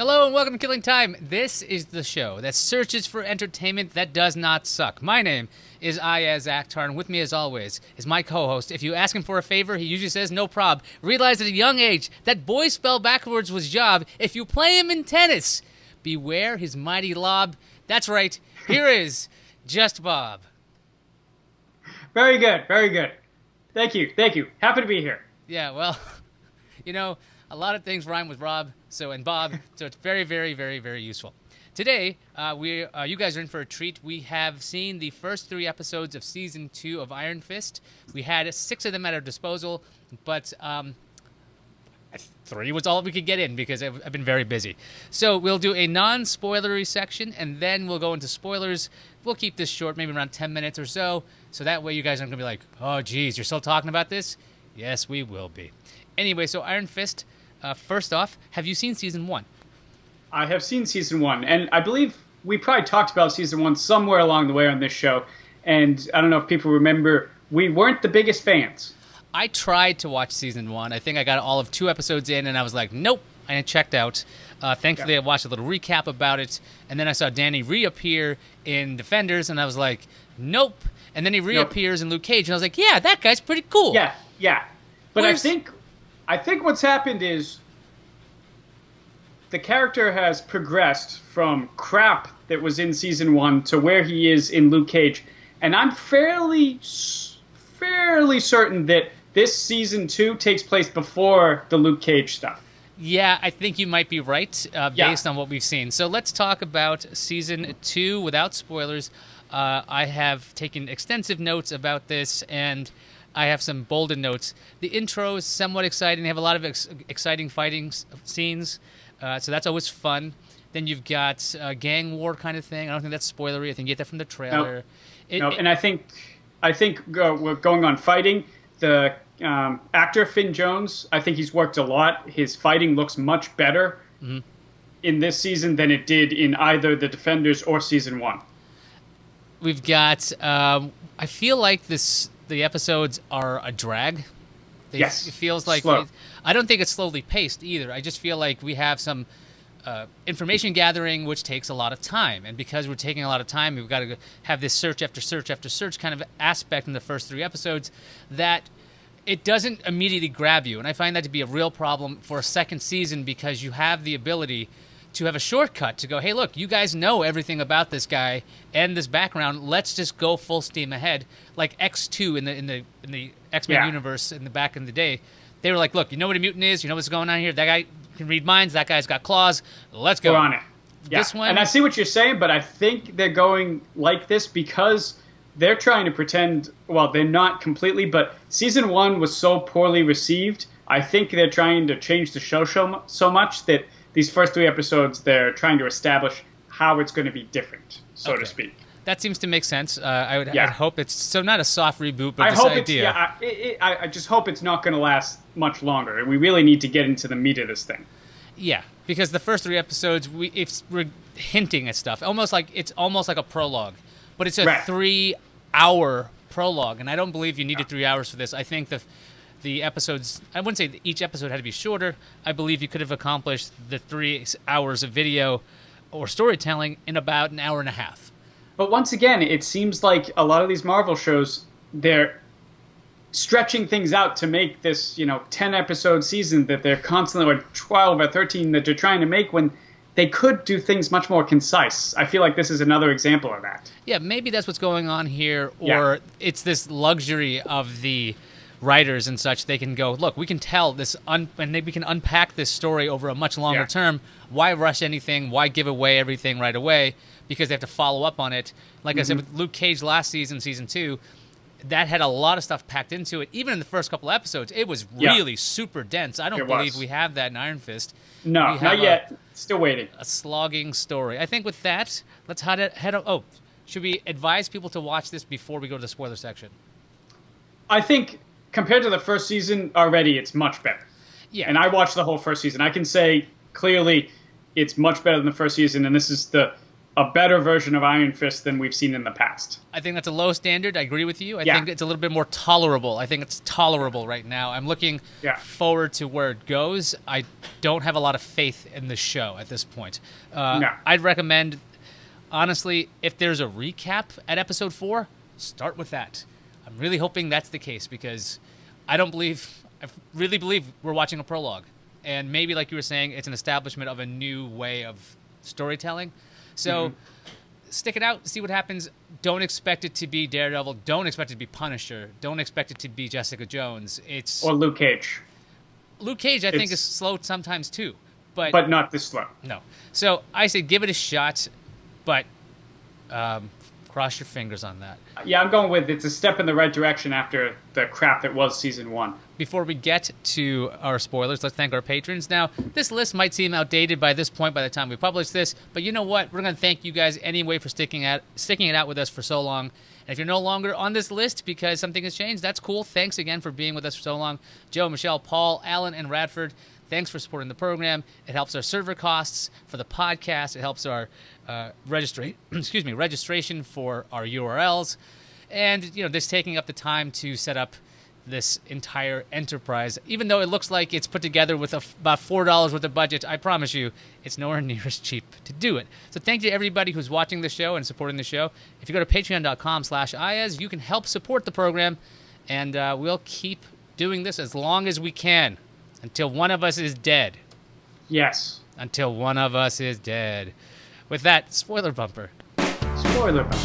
Hello and welcome to Killing Time. This is the show that searches for entertainment that does not suck. My name is Ayaz Akhtar, and with me as always is my co-host. If you ask him for a favor, he usually says no prob. Realized at a young age that boy spelled backwards was job. If you play him in tennis, beware his mighty lob. That's right, here is Just Bob. Very good, very good. Thank you. Happy to be here. Yeah, well, you know, a lot of things rhyme with Rob and Bob, so it's very, very, very, very useful. Today, you guys are in for a treat. We have seen the first 3 episodes of Season 2 of Iron Fist. We had 6 of them at our disposal, but 3 was all we could get in because I've been very busy. So we'll do a non-spoilery section, and then we'll go into spoilers. We'll keep this short, maybe around 10 minutes or so that way you guys aren't going to be like, oh, geez, you're still talking about this? Yes, we will be. Anyway, so Iron Fist, first off, have you seen Season 1? I have seen Season 1, and I believe we probably talked about Season 1 somewhere along the way on this show, and I don't know if people remember, we weren't the biggest fans. I tried to watch Season 1. I think I got all of 2 episodes in, and I was like, nope, and I checked out. Thankfully, I watched a little recap about it, and then I saw Danny reappear in Defenders, and I was like, nope. And then he reappears in Luke Cage, and I was like, yeah, that guy's pretty cool. Yeah. But I think what's happened is the character has progressed from crap that was in Season 1 to where he is in Luke Cage. And I'm fairly certain that this Season 2 takes place before the Luke Cage stuff. Yeah, I think you might be right based on what we've seen. So let's talk about Season 2 without spoilers. I have taken extensive notes about this, and I have some bolded notes. The intro is somewhat exciting. They have a lot of exciting fighting scenes, so that's always fun. Then you've got a gang war kind of thing. I don't think that's spoilery. I think you get that from the trailer. And I think we're going on fighting. The actor Finn Jones, I think he's worked a lot. His fighting looks much better in this season than it did in either the Defenders or Season 1. We've got, I feel like the episodes are a drag. Yes. It feels like, I don't think it's slowly paced either. I just feel like we have some information gathering, which takes a lot of time. And because we're taking a lot of time, we've got to have this search after search after search kind of aspect in the first 3 episodes that it doesn't immediately grab you. And I find that to be a real problem for a second season because you have the ability to have a shortcut to go, hey, look, you guys know everything about this guy and this background. Let's just go full steam ahead. Like X2 in the X-Men universe in the back in the day, they were like, look, you know what a mutant is? You know what's going on here? That guy can read minds. That guy's got claws. Let's go. We're on it. Yeah. This one, and I see what you're saying, but I think they're going like this because they're trying to pretend, well, they're not completely, but Season 1 was so poorly received. I think they're trying to change the show so much that these first 3 episodes, they're trying to establish how it's going to be different, so to speak. That seems to make sense. I'd hope it's so not a soft reboot, but this idea. I just hope it's not going to last much longer. We really need to get into the meat of this thing. Yeah, because the first 3 episodes, we're hinting at stuff, it's almost like a prologue, but it's a 3-hour prologue, and I don't believe you needed 3 hours for this. I think the episodes, I wouldn't say that each episode had to be shorter. I believe you could have accomplished the 3 hours of video or storytelling in about an hour and a half. But once again, it seems like a lot of these Marvel shows, they're stretching things out to make this, 10-episode season that they're constantly, or 12 or 13 that they're trying to make when they could do things much more concise. I feel like this is another example of that. Yeah, maybe that's what's going on here, or it's this luxury of the writers and such. They can go, look, we can tell this, and we can unpack this story over a much longer term. Why rush anything? Why give away everything right away? Because they have to follow up on it. Like I said, with Luke Cage last season, Season 2, that had a lot of stuff packed into it. Even in the first couple episodes, it was really super dense. I don't believe we have that in Iron Fist. No, not yet. Still waiting. A slogging story. I think with that, let's head up. Oh, should we advise people to watch this before we go to the spoiler section? I think compared to the first season, already it's much better. Yeah. And I watched the whole first season. I can say clearly it's much better than the first season, and this is the a better version of Iron Fist than we've seen in the past. I think that's a low standard. I agree with you. I Yeah. think it's a little bit more tolerable. I think it's tolerable right now. I'm looking Yeah. forward to where it goes. I don't have a lot of faith in the show at this point. No. I'd recommend, honestly, if there's a recap at episode 4, start with that. I'm really hoping that's the case because I really believe we're watching a prologue. And maybe, like you were saying, it's an establishment of a new way of storytelling. So stick it out, see what happens. Don't expect it to be Daredevil. Don't expect it to be Punisher. Don't expect it to be Jessica Jones. Or Luke Cage. Luke Cage, I think, is slow sometimes too. But not this slow. No. So I say give it a shot, but cross your fingers on that. Yeah, I'm going with it's a step in the right direction after the crap that was season 1. Before we get to our spoilers, let's thank our patrons. Now, this list might seem outdated by this point by the time we publish this, but you know what? We're going to thank you guys anyway for sticking it out with us for so long. And if you're no longer on this list because something has changed, that's cool. Thanks again for being with us for so long. Joe, Michelle, Paul, Alan, and Radford, thanks for supporting the program. It helps our server costs for the podcast. It helps our registration for our URLs. And, this taking up the time to set up this entire enterprise. Even though it looks like it's put together with about $4 worth of budget, I promise you it's nowhere near as cheap to do it. So thank you to everybody who's watching the show and supporting the show. If you go to patreon.com/IAS, you can help support the program, and we'll keep doing this as long as we can until one of us is dead. Yes. Until one of us is dead. With that, spoiler bumper. Spoiler bumper.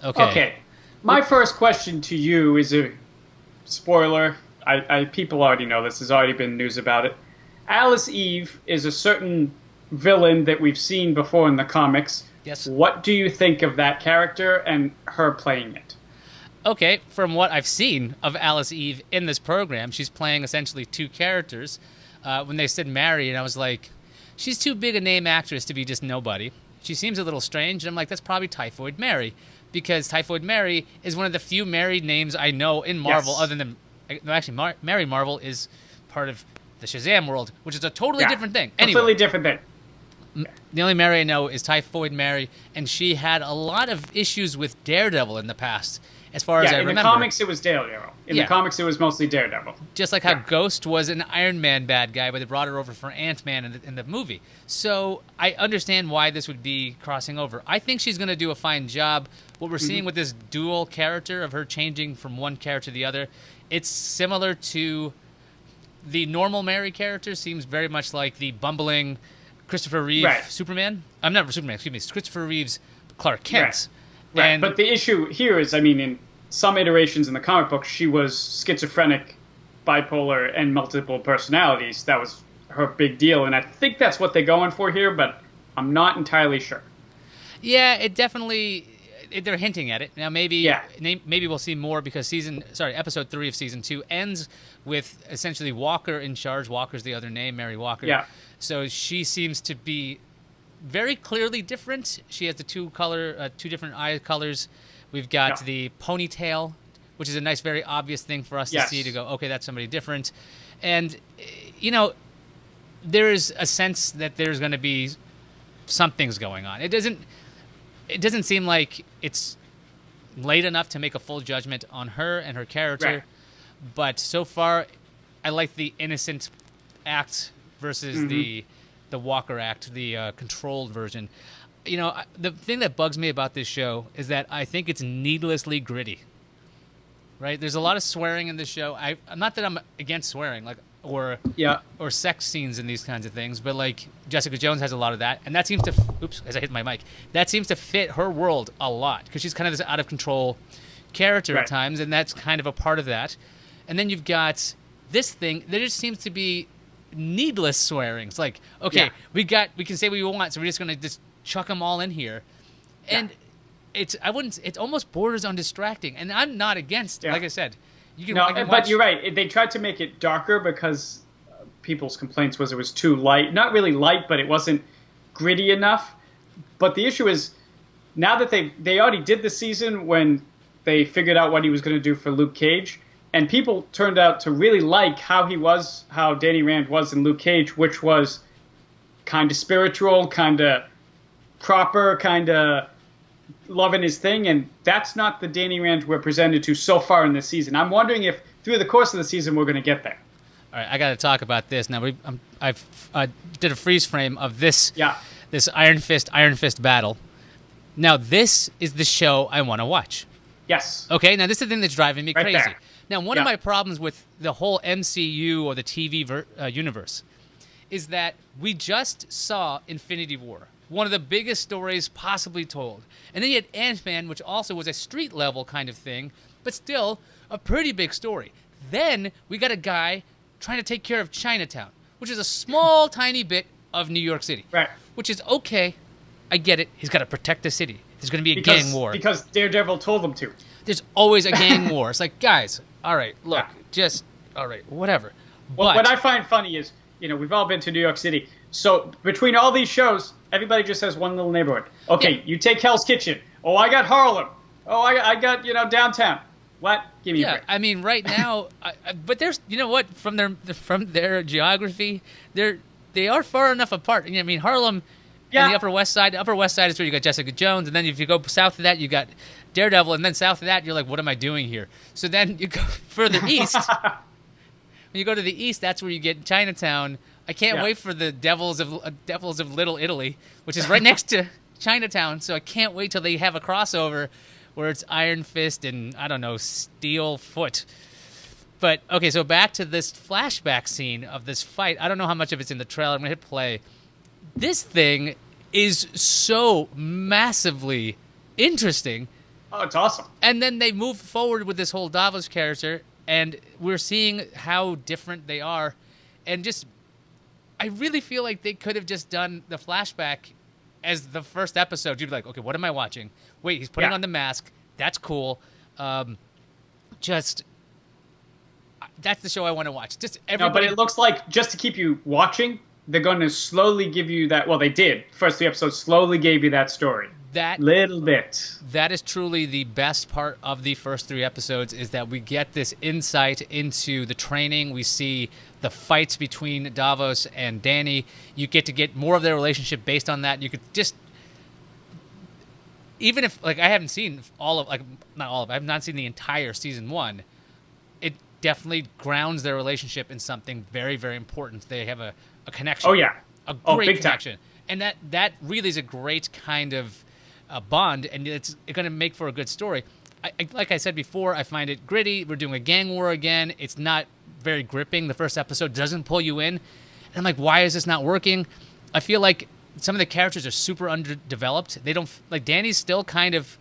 Okay. My first question to you is a spoiler. People already know this. There's already been news about it. Alice Eve is a certain villain that we've seen before in the comics. Yes. What do you think of that character and her playing it? Okay, from what I've seen of Alice Eve in this program, she's playing essentially two characters. When they said Mary, and I was like, she's too big a name actress to be just nobody. She seems a little strange, and I'm like, that's probably Typhoid Mary. Because Typhoid Mary is one of the few Mary names I know in Marvel, Yes. other than... No, actually, Mary Marvel is part of the Shazam world, which is a totally different thing. Completely different thing. The only Mary I know is Typhoid Mary, and she had a lot of issues with Daredevil in the past, as far as I remember. In the comics, it was Daredevil. In the comics, it was mostly Daredevil. Just like how Ghost was an Iron Man bad guy, but they brought her over for Ant-Man in the movie. So I understand why this would be crossing over. I think she's going to do a fine job. What we're seeing with this dual character of her changing from one character to the other, it's similar to the normal Mary character. Seems very much like the bumbling Christopher Reeve Superman. I'm not Superman, excuse me. It's Christopher Reeve's Clark Kent. Right. And but the issue here is, in some iterations in the comic book, she was schizophrenic, bipolar, and multiple personalities. That was her big deal, and I think that's what they're going for here, but I'm not entirely sure. Yeah, it definitely... They're hinting at it. Now, maybe we'll see more because episode 3 of season 2 ends with essentially Walker in charge. Walker's the other name, Mary Walker. Yeah. So she seems to be very clearly different. She has the two different eye colors. We've got the ponytail, which is a nice, very obvious thing for us to see, to go, okay, that's somebody different. And, there is a sense that there's going to be something's going on. It doesn't seem like it's late enough to make a full judgment on her and her character. But so far, I like the innocent act versus the Walker act, the controlled version. The thing that bugs me about this show is that I think it's needlessly gritty. Right? There's a lot of swearing in this show. Not that I'm against swearing, or sex scenes and these kinds of things, but Jessica Jones has a lot of that, and that seems to as I hit my mic, that seems to fit her world a lot because she's kind of this out of control character at times, and that's kind of a part of that. And then you've got this thing that just seems to be needless swearing. It's like, okay, we can say what we want, so we're just gonna just chuck them all in here, and it's almost borders on distracting, and I'm not against. Like I said, but you're right. They tried to make it darker because people's complaints was it was too light. Not really light, but it wasn't gritty enough. But the issue is now that they already did the season when they figured out what he was going to do for Luke Cage, and people turned out to really like how Danny Rand was in Luke Cage, which was kind of spiritual, kind of proper, kind of loving his thing, and that's not the Danny Rand we're presented to so far in this season. I'm wondering if through the course of the season we're going to get there. All right, I got to talk about this now. I've did a freeze frame of this. Yeah. This Iron Fist battle. Now this is the show I want to watch. Yes. Okay. Now this is the thing that's driving me crazy. There. Now one of my problems with the whole MCU or the TV universe is that we just saw Infinity War, one of the biggest stories possibly told, and then you had Ant-Man, which also was a street level kind of thing, but still a pretty big story. Then we got a guy trying to take care of Chinatown, which is a small, tiny bit of New York City. Right. Which is okay. I get it. He's got to protect the city. There's going to be a gang war. Because Daredevil told them to. There's always a gang war. It's like, guys, all right, look, all right, whatever. Well, what I find funny is, we've all been to New York City. So between all these shows, everybody just has one little neighborhood. Okay, you take Hell's Kitchen. Oh, I got Harlem. Oh, I got downtown. What? Give me a break. I mean, right now, but there's, what, from their geography, they are far enough apart. I mean, Harlem and the Upper West Side. The Upper West Side is where you got Jessica Jones, and then if you go south of that, you got Daredevil, and then south of that, you're like, what am I doing here? So then you go further east. When you go to the east, that's where you get Chinatown. I can't wait for the Devils of Little Italy, which is right next to Chinatown. So I can't wait till they have a crossover where it's Iron Fist and, I don't know, Steel Foot. But, okay, so back to this flashback scene of this fight. I don't know how much of it's in the trailer. I'm going to hit play. This thing is so massively interesting. Oh, it's awesome. And then they move forward with this whole Davos character, and we're seeing how different they are. And just, I really feel like they could have just done the flashback as the first episode. You'd be like, okay, what am I watching? Wait, he's putting on the mask. That's cool. That's the show I want to watch. Just everybody. No, but it looks like, just to keep you watching, they're going to slowly give you that. Well, they did. First 3 episodes slowly gave you that story. That little bit. That is truly the best part of the first 3 episodes, is that we get this insight into the training. We see the fights between Davos and Danny. You get more of their relationship based on that. You could just, even if, like, I haven't seen not all of it, I've not seen the entire season 1. It definitely grounds their relationship in something very, very important. They have a connection. Oh, yeah. A great connection. Time. And that really is a great kind of bond, and it's going to make for a good story. Like I said before, I find it gritty. We're doing a gang war again. It's not very gripping. The first episode doesn't pull you in. And I'm like, why is this not working? I feel like some of the characters are super underdeveloped. They don't, like, Danny's still kind of,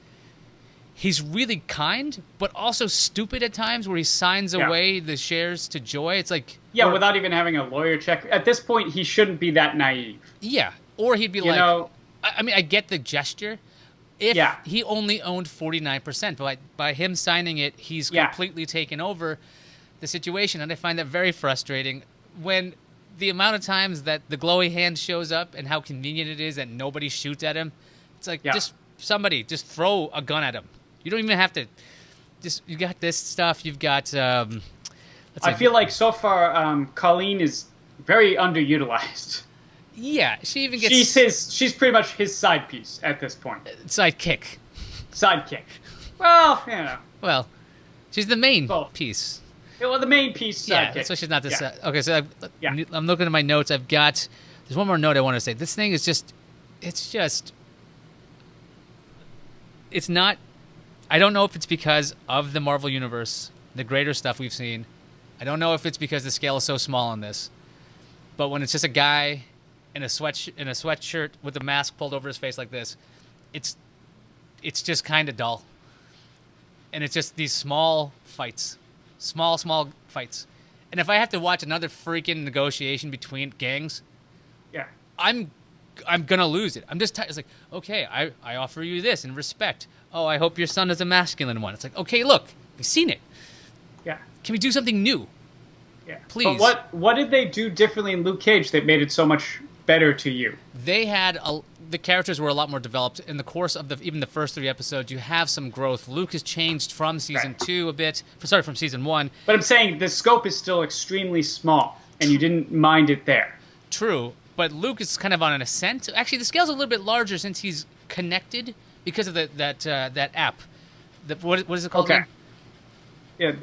he's really kind, but also stupid at times, where he signs away the shares to Joy. It's like... Yeah, without even having a lawyer check. At this point, he shouldn't be that naive. Yeah, or he'd be I mean, I get the gesture. If he only owned 49%, but by him signing it, he's completely taken over the situation, and I find that very frustrating. When the amount of times that the glowy hand shows up and how convenient it is that nobody shoots at him, it's like, just throw a gun at him. You don't even have to. You got this stuff. You've got. I feel like so far, Colleen is very underutilized. Yeah, she even gets. She's pretty much his side piece at this point. Sidekick. Well, Well, she's the main piece. Well, the main piece. Yeah, sidekick. that's why she's not the. Okay, so I'm looking at my notes. I've got. There's one more note I want to say. This thing is just. It's not. I don't know if it's because of the Marvel Universe, the greater stuff we've seen. I don't know if it's because the scale is so small on this. But when it's just a guy in a sweatshirt with a mask pulled over his face like this, it's just kind of dull. And it's just these small fights. Small fights. And if I have to watch another freaking negotiation between gangs, I'm going to lose it. I'm just it's like, okay, I offer you this in respect. Oh, I hope your son is a masculine one. It's like, okay, look, we've seen it. Yeah. Can we do something new? Yeah. Please. But what did they do differently in Luke Cage that made it so much better to you? They had the characters were a lot more developed in the course of even the first 3 episodes. You have some growth. Luke has changed from season 2 a bit. From season 1. But I'm saying the scope is still extremely small, and you didn't mind it there. True, but Luke is kind of on an ascent. Actually, the scale's a little bit larger since he's connected because of that app. What is it called? Okay. Yeah,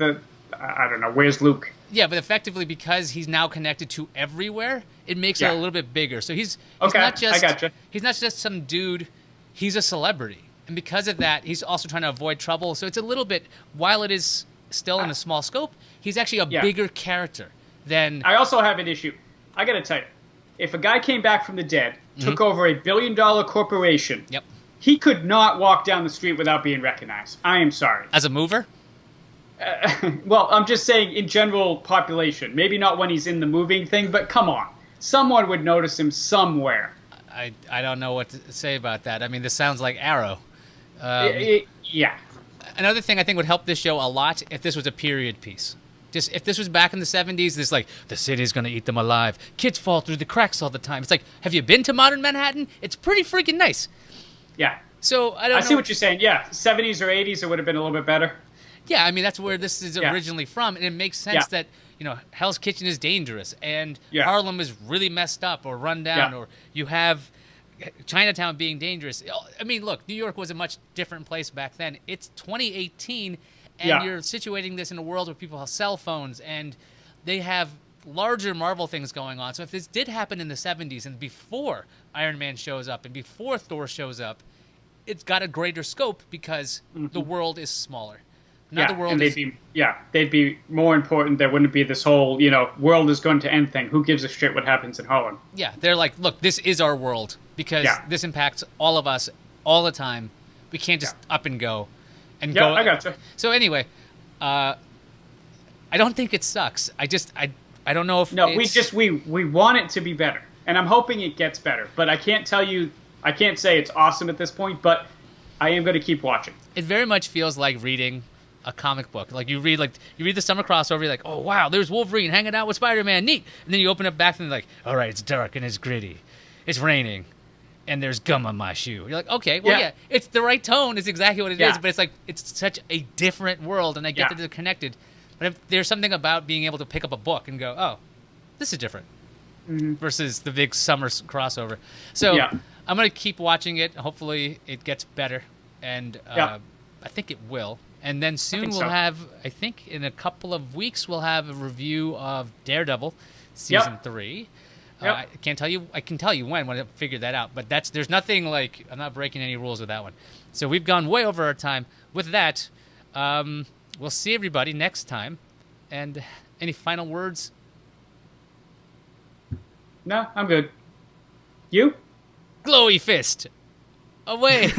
I don't know. Where's Luke? Yeah, but effectively because he's now connected to everywhere, it makes it a little bit bigger. So he's okay, not just I gotcha. He's not just some dude. He's a celebrity, and because of that, he's also trying to avoid trouble. So it's a little bit, while it is still in a small scope, he's actually a bigger character than. I also have an issue. I gotta tell you, if a guy came back from the dead, took over $1 billion corporation, he could not walk down the street without being recognized. I am sorry. As a mover? Well, I'm just saying in general population. Maybe not when he's in the moving thing, but come on. Someone would notice him somewhere. I don't know what to say about that. I mean, this sounds like Arrow. Yeah. Another thing I think would help this show a lot if this was a period piece. Just if this was back in the 70s, this like, the city's going to eat them alive. Kids fall through the cracks all the time. It's like, have you been to modern Manhattan? It's pretty freaking nice. Yeah. So I don't know. I see what you're saying. Yeah, 70s or 80s, it would have been a little bit better. Yeah, I mean, that's where this is originally from, and it makes sense that, Hell's Kitchen is dangerous, and Harlem is really messed up or run down, or you have Chinatown being dangerous. I mean, look, New York was a much different place back then. It's 2018, and you're situating this in a world where people have cell phones, and they have larger Marvel things going on. So if this did happen in the 70s, and before Iron Man shows up, and before Thor shows up, it's got a greater scope because the world is smaller. Now the world they'd be more important. There wouldn't be this whole, world is going to end thing. Who gives a shit what happens in Harlem? Yeah, they're like, look, this is our world because this impacts all of us all the time. We can't just up and go. I gotcha. So anyway, I don't think it sucks. I don't know if we want it to be better, and I'm hoping it gets better. But I can't say it's awesome at this point. But I am going to keep watching. It very much feels like reading a comic book. Like you read the summer crossover, you're like, oh wow, there's Wolverine hanging out with Spider-Man, neat. And then you open up back and like, all right, it's dark and it's gritty, it's raining, and there's gum on my shoe. You're like, okay, well it's the right tone, is exactly what it is, but it's like it's such a different world, and I get that they're connected. But if there's something about being able to pick up a book and go, oh, this is different, versus the big summer crossover. So I'm gonna keep watching it. Hopefully it gets better, and I think it will. And then soon we'll have, I think in a couple of weeks, we'll have a review of Daredevil season 3. I can tell you when I figure that out. But there's nothing like, I'm not breaking any rules with that one. So we've gone way over our time. With that, we'll see everybody next time. And any final words? No, I'm good. You? Glowy fist. Away.